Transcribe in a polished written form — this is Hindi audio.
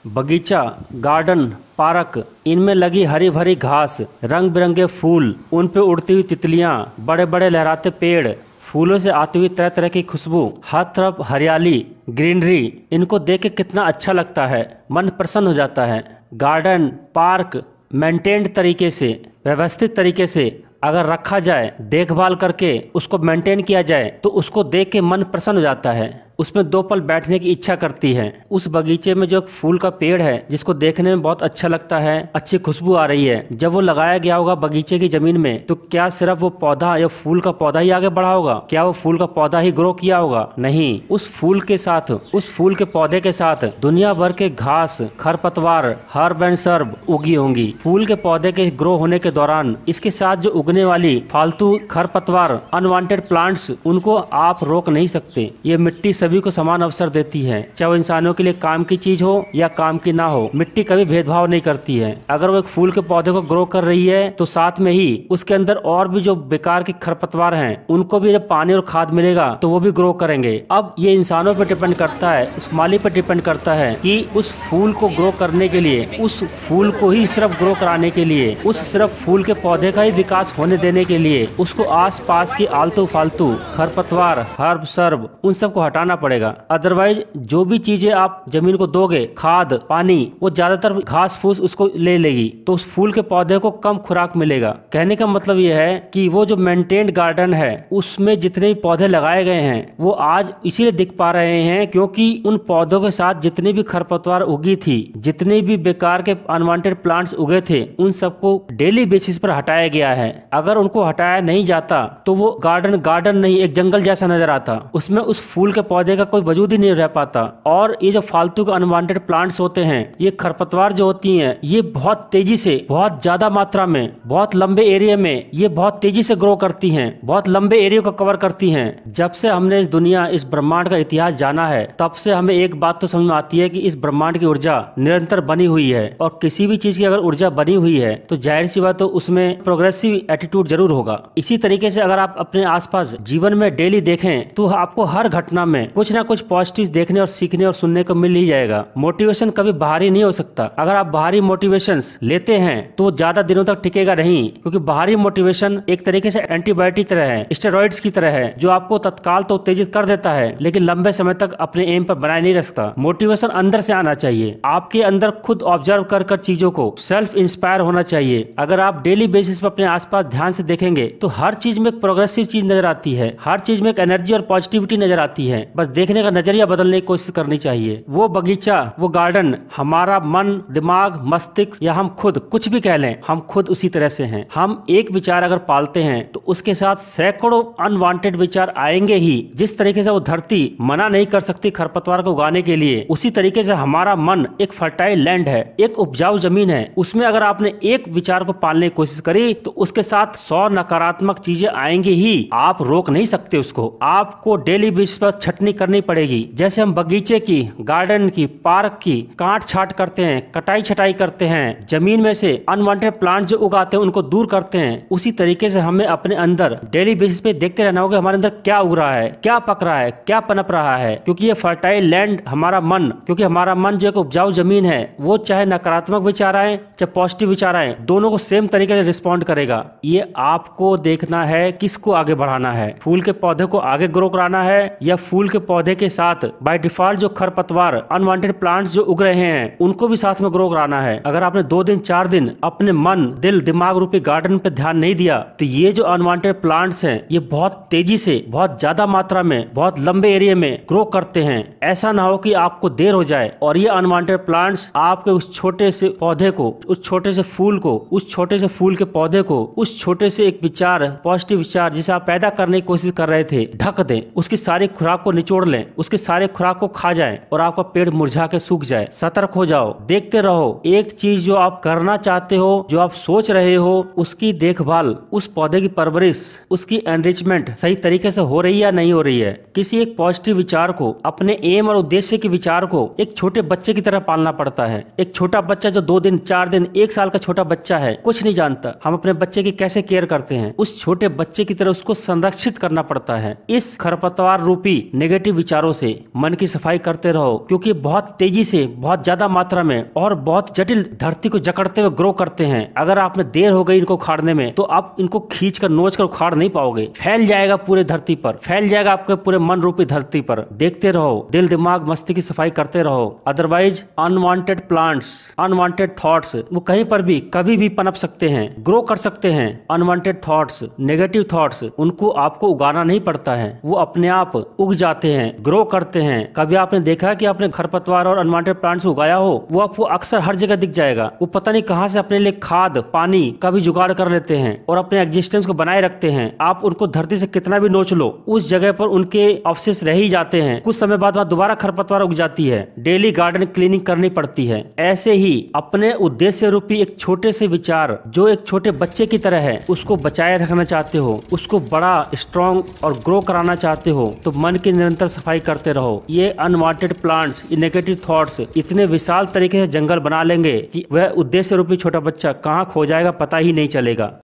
बगीचा, गार्डन, पार्क, इनमें लगी हरी भरी घास, रंग बिरंगे फूल, उन पे उड़ती हुई तितलियां, बड़े बड़े लहराते पेड़, फूलों से आती हुई तरह तरह की खुशबू, हर तरफ हरियाली, ग्रीनरी, इनको देख के कितना अच्छा लगता है, मन प्रसन्न हो जाता है। गार्डन, पार्क मेंटेन्ड तरीके से, व्यवस्थित तरीके से अगर रखा जाए, देखभाल करके उसको मेंटेन किया जाए तो उसको देख के मन प्रसन्न हो जाता है, उसमें 2 पल बैठने की इच्छा करती है। उस बगीचे में जो एक फूल का पेड़ है जिसको देखने में बहुत अच्छा लगता है, अच्छी खुशबू आ रही है, जब वो लगाया गया होगा बगीचे की जमीन में तो क्या सिर्फ वो पौधा या फूल का पौधा ही आगे बढ़ा होगा? क्या वो फूल का पौधा ही ग्रो किया होगा? नहीं, उस फूल के साथ, उस फूल के पौधे के साथ दुनिया भर के घास, खरपतवार, हर्ब एंड सर्ब उगी होंगी। फूल के पौधे के ग्रो होने के दौरान इसके साथ जो उगने वाली फालतू खरपतवार, अनवांटेड प्लांट्स, उनको आप रोक नहीं सकते। ये मिट्टी सभी को समान अवसर देती है, चाहे वो इंसानों के लिए काम की चीज हो या काम की ना हो। मिट्टी कभी भेदभाव नहीं करती है। अगर वो एक फूल के पौधे को ग्रो कर रही है तो साथ में ही उसके अंदर और भी जो बेकार के खरपतवार हैं उनको भी जब पानी और खाद मिलेगा तो वो भी ग्रो करेंगे। अब ये इंसानों पर डिपेंड करता है, उस माली पर डिपेंड करता है कि उस फूल को ग्रो करने के लिए, उस फूल को ही सिर्फ ग्रो कराने के लिए, उस सिर्फ फूल के पौधे का ही विकास होने देने के लिए उसको आस पास की आलतू फालतू खरपतवार, हर्ब सर्ब, उन सबको हटाना पड़ेगा। अदरवाइज जो भी चीजें आप जमीन को दोगे, खाद, पानी, वो ज्यादातर घास फूस उसको ले लेगी तो उस फूल के पौधे को कम खुराक मिलेगा। कहने का मतलब ये है कि वो जो मेंटेन्ड गार्डन है उसमें जितने भी पौधे लगाए गए हैं वो आज इसीलिए दिख पा रहे हैं क्योंकि उन पौधों के साथ जितनी भी खरपतवार उगी थी, जितने भी बेकार के अनवांटेड प्लांट्स उगे थे, उन सबको डेली बेसिस पर हटाया गया है। अगर उनको हटाया नहीं जाता तो वो गार्डन गार्डन नहीं, एक जंगल जैसा नजर आता, उसमें उस फूल के पौधे का कोई वजूद ही नहीं रह पाता। और ये जो फालतू के अनवांटेड प्लांट्स होते हैं, ये खरपतवार जो होती हैं, ये बहुत तेजी से, बहुत ज्यादा मात्रा में, बहुत लंबे एरिया में ये बहुत तेजी से ग्रो करती हैं, बहुत लंबे एरिया को कवर करती हैं। जब से हमने इस दुनिया, इस ब्रह्मांड का इतिहास जाना है तब से हमें एक बात तो समझ में आती है कि इस ब्रह्मांड की ऊर्जा निरंतर बनी हुई है और किसी भी चीज की अगर ऊर्जा बनी हुई है तो जाहिर सी बात तो उसमें प्रोग्रेसिव एटीट्यूड जरूर होगा। इसी तरीके से अगर आप अपने आसपास जीवन में डेली देखें तो आपको हर घटना में कुछ ना कुछ पॉजिटिव देखने और सीखने और सुनने को मिल ही जाएगा। मोटिवेशन कभी बाहरी नहीं हो सकता। अगर आप बाहरी मोटिवेशंस लेते हैं तो वो ज्यादा दिनों तक टिकेगा नहीं, क्योंकि बाहरी मोटिवेशन एक तरीके से एंटीबायोटिक तरह है, स्टेरॉइड्स की तरह है, जो आपको तत्काल तो उत्तेजित कर देता है लेकिन लंबे समय तक अपने एम पर बनाए नहीं रखता। मोटिवेशन अंदर से आना चाहिए, आपके अंदर खुद ऑब्जर्व कर कर चीजों को सेल्फ इंस्पायर होना चाहिए। अगर आप डेली बेसिस पर अपने आसपास ध्यान से देखेंगे तो हर चीज में एक प्रोग्रेसिव चीज नजर आती है, हर चीज में एक एनर्जी और पॉजिटिविटी नजर आती है। बस देखने का नजरिया बदलने की कोशिश करनी चाहिए। वो बगीचा, वो गार्डन, हमारा मन, दिमाग, मस्तिष्क या हम खुद, कुछ भी कह लें, हम खुद उसी तरह से हैं। हम एक विचार अगर पालते हैं तो उसके साथ सैकड़ों अनवांटेड विचार आएंगे ही। जिस तरीके से वो धरती मना नहीं कर सकती खरपतवार को उगाने के लिए, उसी तरीके से हमारा मन एक फर्टाइल लैंड है, एक उपजाऊ जमीन है। उसमें अगर आपने एक विचार को पालने की कोशिश करी तो उसके साथ 100 नकारात्मक चीजें आएंगी ही। आप रोक नहीं सकते उसको, आपको डेली बेसिस पर छटनी करनी पड़ेगी। जैसे हम बगीचे की, गार्डन की, पार्क की काट छाट करते हैं, कटाई छटाई करते हैं, जमीन में से अनवांटेड प्लांट जो उगाते हैं उनको दूर करते हैं, उसी तरीके से हमें अपने अंदर डेली बेसिस पे देखते रहना होगा हमारे अंदर क्या उग रहा है, क्या पक रहा है, क्या पनप रहा है। क्योंकि ये फर्टाइल लैंड हमारा मन, क्योंकि हमारा मन जो एक उपजाऊ जमीन है, वो चाहे नकारात्मक विचार आए चाहे पॉजिटिव विचार आए, दोनों को सेम तरीके से रिस्पॉन्ड करेगा। ये आपको देखना है किसको आगे बढ़ाना है, फूल के पौधे को आगे ग्रो कराना है या फूल के पौधे के साथ बाय डिफॉल्ट जो खरपतवार, अनवांटेड प्लांट्स जो उग रहे हैं उनको भी साथ में ग्रो कराना है। अगर आपने 2 दिन 4 दिन अपने मन, दिल, दिमाग रूपी गार्डन पे ध्यान नहीं दिया तो ये जो अनवांटेड प्लांट्स हैं ये बहुत तेजी से, बहुत ज्यादा मात्रा में, बहुत लंबे एरिया में ग्रो करते हैं। ऐसा ना हो कि आपको देर हो जाए और ये अनवांटेड प्लांट्स आपके उस छोटे से पौधे को, उस छोटे से फूल को, उस छोटे से फूल के पौधे को, उस छोटे से एक विचार, पॉजिटिव विचार जिसे आप पैदा करने की कोशिश कर रहे थे, ढक दें, उसकी सारी खुराक को निचोड़ लें, उसके सारे खुराक को खा जाएं और आपका पेड़ मुरझा के सूख जाए। सतर्क हो जाओ, देखते रहो। एक चीज जो आप करना चाहते हो, जो आप सोच रहे हो, उसकी देखभाल, उस पौधे की परवरिश, उसकी एनरिचमेंट सही तरीके से हो रही है या नहीं हो रही है। किसी एक पॉजिटिव विचार को, अपने एम और उद्देश्य के विचार को एक छोटे बच्चे की तरह पालना पड़ता है। एक छोटा बच्चा जो 2 दिन 4 दिन 1 साल का छोटा बच्चा है, कुछ नहीं जानता, हम अपने बच्चे की कैसे केयर करते हैं, उस छोटे बच्चे की तरह उसको संरक्षित करना पड़ता है। इस खरपतवार रूपी नेगेटिव नेगेटिव विचारों से मन की सफाई करते रहो, क्योंकि बहुत तेजी से, बहुत ज्यादा मात्रा में और बहुत जटिल धरती को जकड़ते हुए ग्रो करते हैं। अगर आप में देर हो गई इनको उखाड़ने में तो आप इनको खींच कर, नोच कर उखाड़ नहीं पाओगे। फैल जाएगा पूरे धरती पर, फैल जाएगा आपके पूरे मन रूपी धरती पर। देखते रहो, दिल दिमाग मस्ती की सफाई करते रहो। Otherwise unwanted plants, unwanted thoughts वो कहीं पर भी कभी भी पनप सकते हैं, ग्रो कर सकते हैं। अनवांटेड थॉट्स, नेगेटिव थॉट्स, उनको आपको उगाना नहीं पड़ता है, वो अपने आप उग जाते हैं, ग्रो करते हैं। कभी आपने देखा है कि आपने खरपतवार और अनवांटेड प्लांट्स उगाया हो? वो आपको अक्सर हर जगह दिख जाएगा। वो पता नहीं कहां से अपने लिए खाद, पानी का भी जुगाड़ कर लेते हैं और अपने एग्जिस्टेंस को बनाए रखते हैं। आप उनको धरती से कितना भी नोच लो, उस जगह पर उनके अवशेष रह ही जाते हैं। कुछ समय बाद वहां दोबारा खरपतवार उग जाती है। डेली गार्डन क्लीनिंग करनी पड़ती है। ऐसे ही अपने उद्देश्य रूपी एक छोटे से विचार जो एक छोटे बच्चे की तरह है, उसको बचाए रखना चाहते हो, उसको बड़ा स्ट्रॉन्ग और ग्रो कराना चाहते हो, तो मन की निरंतर सफाई करते रहो। ये अनवांटेड प्लांट्स, नेगेटिव थॉट्स इतने विशाल तरीके से जंगल बना लेंगे कि वह उद्देश्य रूपी छोटा बच्चा कहाँ खो जाएगा पता ही नहीं चलेगा।